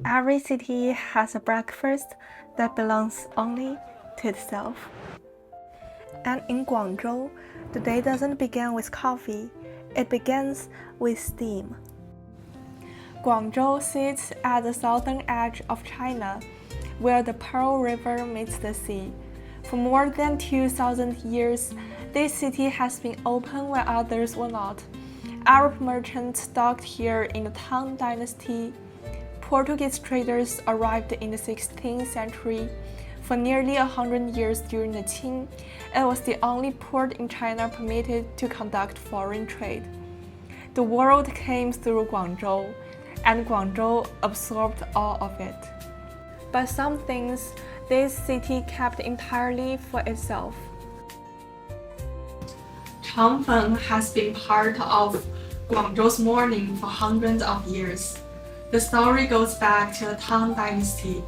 Every city has a breakfast that belongs only to itself. And in Guangzhou, the day doesn't begin with coffee, it begins with steam. Guangzhou sits at the southern edge of China, where the Pearl River meets the sea. For more than 2,000 years, this city has been open when others were not. Arab merchants docked here in the Tang Dynasty. Portuguese traders arrived in the 16th century. For nearly 100 years during the Qing, it was the only port in China permitted to conduct foreign trade. The world came through Guangzhou, and Guangzhou absorbed all of it. But some things this city kept entirely for itself. Cheong has been part of Guangzhou's morning for hundreds of years. The story goes back to the Tang Dynasty,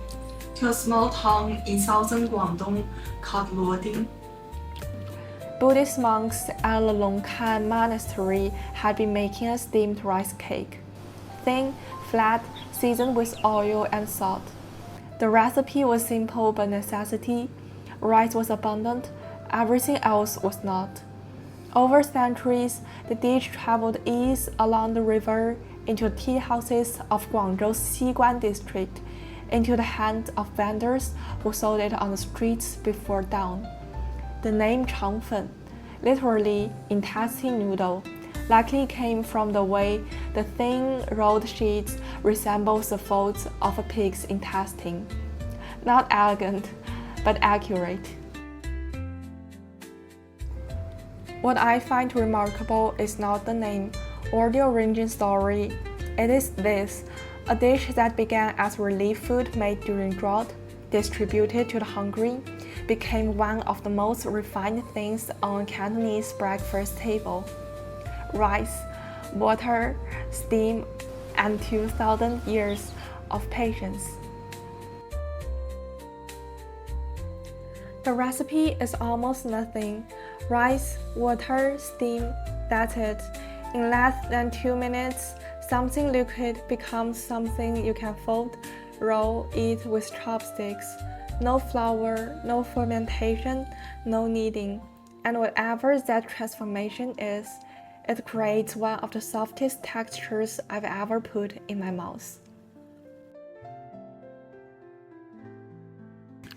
to a small town in southern Guangdong called Luoding. Buddhist monks at the Longkan Monastery had been making a steamed rice cake. Thin, flat, seasoned with oil and salt. The recipe was simple but necessity. Rice was abundant, everything else was not. Over centuries, the dish traveled east along the river into the tea houses of Guangzhou's Xiguan district, into the hands of vendors who sold it on the streets before dawn. The name Changfen, literally intestine noodle, likely came from the way the thin rolled sheets resembles the folds of a pig's intestine. Not elegant, but accurate. What I find remarkable is not the name or the origin story. It is this, a dish that began as relief food made during drought, distributed to the hungry, became one of the most refined things on a Cantonese breakfast table. Rice, water, steam, and 2,000 years of patience. The recipe is almost nothing. Rice, water, steam, that's it. In less than 2 minutes, something liquid becomes something you can fold, roll, eat with chopsticks. No flour, no fermentation, no kneading. And whatever that transformation is, it creates one of the softest textures I've ever put in my mouth.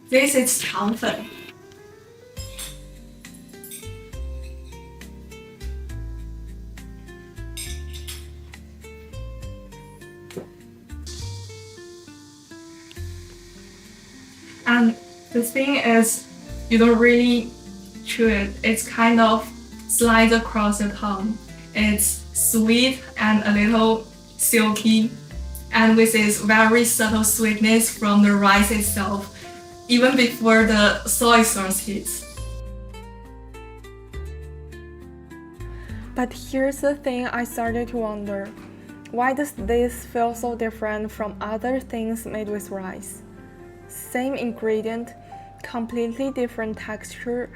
This is Changfen. And the thing is, you don't really chew it. It's kind of slides across your tongue. It's sweet and a little silky, and with its very subtle sweetness from the rice itself, even before the soy sauce hits. But here's the thing I started to wonder. Why does this feel so different from other things made with rice? Same ingredient, completely different texture,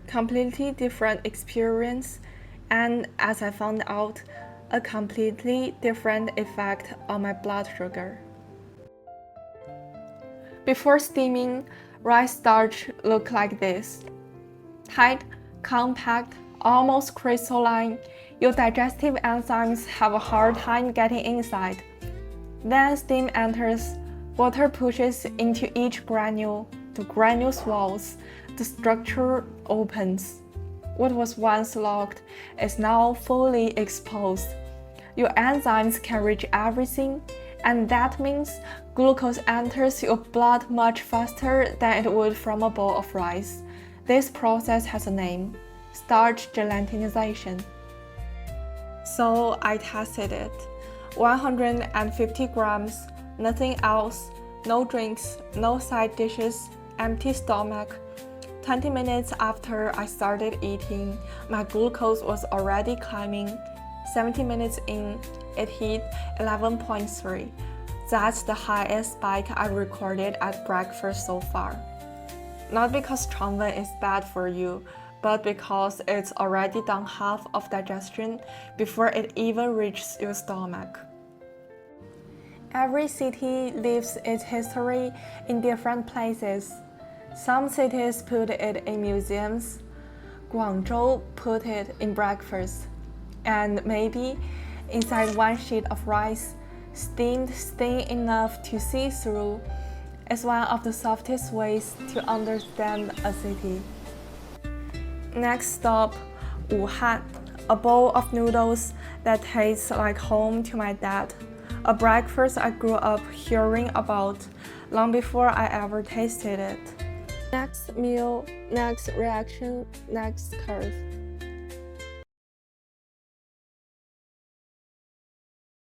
completely different experience, and as I found out, a completely different effect on my blood sugar. Before steaming, rice starch looked like this. Tight, compact, almost crystalline, your digestive enzymes have a hard time getting inside. Then steam enters, water pushes into each granule, the granule swells, the structure opens. What was once locked is now fully exposed. Your enzymes can reach everything, and that means glucose enters your blood much faster than it would from a bowl of rice. This process has a name, starch gelatinization. So I tested it. 150 grams, nothing else, no drinks, no side dishes, empty stomach. 20 minutes after I started eating, my glucose was already climbing. 70 minutes in, it hit 11.3. That's the highest spike I recorded at breakfast so far. Not because Changfen is bad for you, but because it's already done half of digestion before it even reaches your stomach. Every city lives its history in different places. Some cities put it in museums. Guangzhou put it in breakfast. And maybe inside one sheet of rice, steamed thin enough to see through, is one of the softest ways to understand a city. Next stop, Wuhan, a bowl of noodles that tastes like home to my dad. A breakfast I grew up hearing about long before I ever tasted it. Next meal, next reaction, next curve.